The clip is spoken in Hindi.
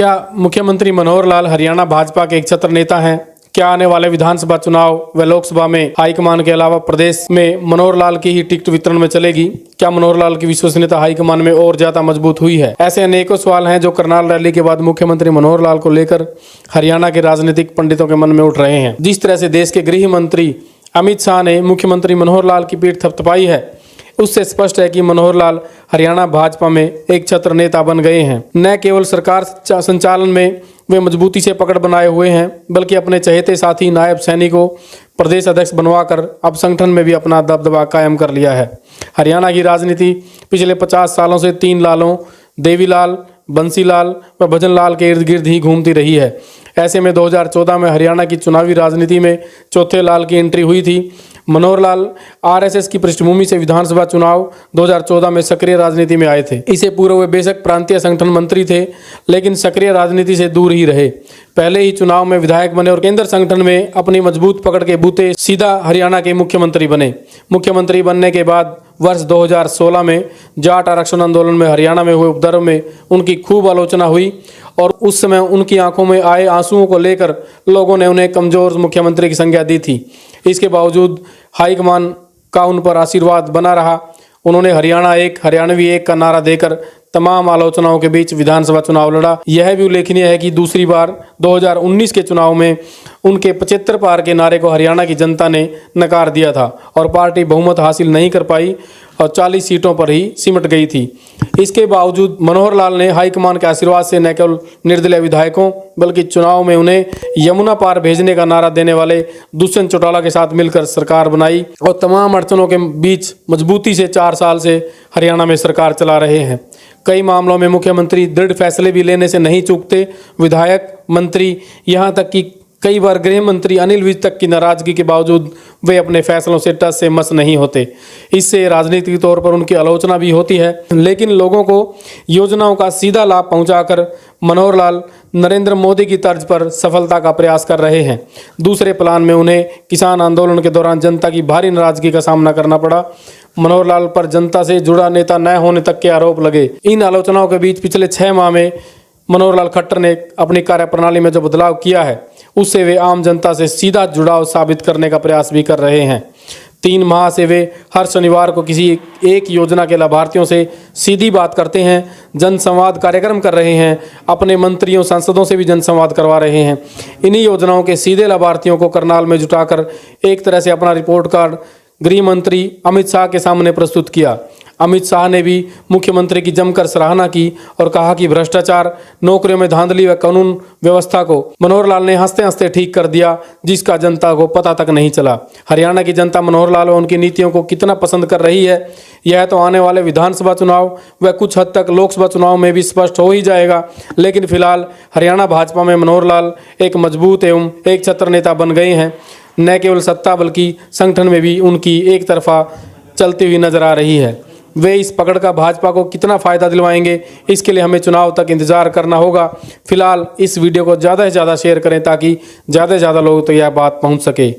क्या मुख्यमंत्री मनोहर लाल हरियाणा भाजपा के एक छत्र नेता हैं? क्या आने वाले विधानसभा चुनाव व लोकसभा में हाईकमान के अलावा प्रदेश में मनोहर लाल की ही टिकट वितरण में चलेगी? क्या मनोहर लाल की विश्वसनीयता हाईकमान में और ज्यादा मजबूत हुई है? ऐसे अनेकों सवाल हैं जो करनाल रैली के बाद मुख्यमंत्री मनोहर लाल को लेकर हरियाणा के राजनीतिक पंडितों के मन में उठ रहे हैं। जिस तरह से देश के गृह मंत्री अमित शाह ने मुख्यमंत्री मनोहर लाल की पीठ थपथपाई है, उससे स्पष्ट है कि मनोहर लाल हरियाणा भाजपा में एक छत्र नेता बन गए हैं। न केवल सरकार संचालन में वे मजबूती से पकड़ बनाए हुए हैं, बल्कि अपने चहेते साथी नायब सैनी को प्रदेश अध्यक्ष बनवाकर अब संगठन में भी अपना दबदबा कायम कर लिया है। हरियाणा की राजनीति पिछले 50 सालों से 3 लालों देवीलाल, बंसीलाल व भजनलाल के इर्द गिर्द ही घूमती रही है। ऐसे में 2014 में हरियाणा की चुनावी राजनीति में चौथे लाल की एंट्री हुई थी। मनोहर लाल आरएसएस की पृष्ठभूमि से विधानसभा चुनाव 2014 में सक्रिय राजनीति में आए थे। इससे पूर्व वे बेशक प्रांतीय संगठन मंत्री थे, लेकिन सक्रिय राजनीति से दूर ही रहे। पहले ही चुनाव में विधायक बने और केंद्र संगठन में अपनी मजबूत पकड़ के बूते सीधा हरियाणा के मुख्यमंत्री बने। मुख्यमंत्री बनने के बाद वर्ष 2016 में जाट आरक्षण आंदोलन में हरियाणा में हुए उपद्रव में उनकी खूब आलोचना हुई और उस समय उनकी आंखों में आए आंसुओं को लेकर लोगों ने उन्हें कमजोर मुख्यमंत्री की संज्ञा दी थी। इसके बावजूद हाईकमान का उन पर आशीर्वाद बना रहा। उन्होंने हरियाणा एक, हरियाणवी एक का नारा देकर तमाम आलोचनाओं के बीच विधानसभा चुनाव लड़ा। यह भी उल्लेखनीय है कि दूसरी बार 2019 के चुनाव में उनके 75 पार के नारे को हरियाणा की जनता ने नकार दिया था और पार्टी बहुमत हासिल नहीं कर पाई और 40 सीटों पर ही सिमट गई थी। इसके बावजूद मनोहर लाल ने हाईकमान के आशीर्वाद से न केवल निर्दलीय विधायकों बल्कि चुनाव में उन्हें यमुना पार भेजने का नारा देने वाले दुष्यंत चौटाला के साथ मिलकर सरकार बनाई और तमाम अड़चनों के बीच मजबूती से 4 साल से हरियाणा में सरकार चला रहे हैं। कई मामलों में मुख्यमंत्री दृढ़ फैसले भी लेने से नहीं चूकते। विधायक, मंत्री, यहाँ तक कि कई बार गृह मंत्री अनिल विज तक की नाराजगी के बावजूद वे अपने फैसलों से टस से मस नहीं होते। इससे राजनीतिक तौर पर उनकी आलोचना भी होती है, लेकिन लोगों को योजनाओं का सीधा लाभ पहुंचाकर मनोहर लाल नरेंद्र मोदी की तर्ज पर सफलता का प्रयास कर रहे हैं। दूसरे प्लान में उन्हें किसान आंदोलन के दौरान जनता की भारी नाराजगी का सामना करना पड़ा। मनोहर लाल पर जनता से जुड़ा नेता न होने तक के आरोप लगे। इन आलोचनाओं के बीच पिछले 6 माह में मनोहर लाल खट्टर ने अपनी कार्यप्रणाली में जो बदलाव किया है, उससे वे आम जनता से सीधा जुड़ाव साबित करने का प्रयास भी कर रहे हैं। 3 माह से वे हर शनिवार को किसी एक योजना के लाभार्थियों से सीधी बात करते हैं, जनसंवाद कार्यक्रम कर रहे हैं, अपने मंत्रियों सांसदों से भी जनसंवाद करवा रहे हैं। इन्हीं योजनाओं के सीधे लाभार्थियों को करनाल में जुटाकर एक तरह से अपना रिपोर्ट कार्ड गृह मंत्री अमित शाह के सामने प्रस्तुत किया। अमित शाह ने भी मुख्यमंत्री की जमकर सराहना की और कहा कि भ्रष्टाचार, नौकरियों में धांधली व कानून व्यवस्था को मनोहर लाल ने हंसते हंसते ठीक कर दिया, जिसका जनता को पता तक नहीं चला। हरियाणा की जनता मनोहर लाल व उनकी नीतियों को कितना पसंद कर रही है, यह तो आने वाले विधानसभा चुनाव व कुछ हद तक लोकसभा चुनाव में भी स्पष्ट हो ही जाएगा। लेकिन फिलहाल हरियाणा भाजपा में मनोहर लाल एक मजबूत एवं एक छत्र नेता बन गए हैं। न केवल सत्ता बल्कि संगठन में भी उनकी एक तरफा चलती हुई नजर आ रही है। वे इस पकड़ का भाजपा को कितना फ़ायदा दिलवाएंगे, इसके लिए हमें चुनाव तक इंतजार करना होगा। फिलहाल इस वीडियो को ज़्यादा से ज़्यादा शेयर करें ताकि ज़्यादा से ज़्यादा लोगों तक यह बात पहुंच सके।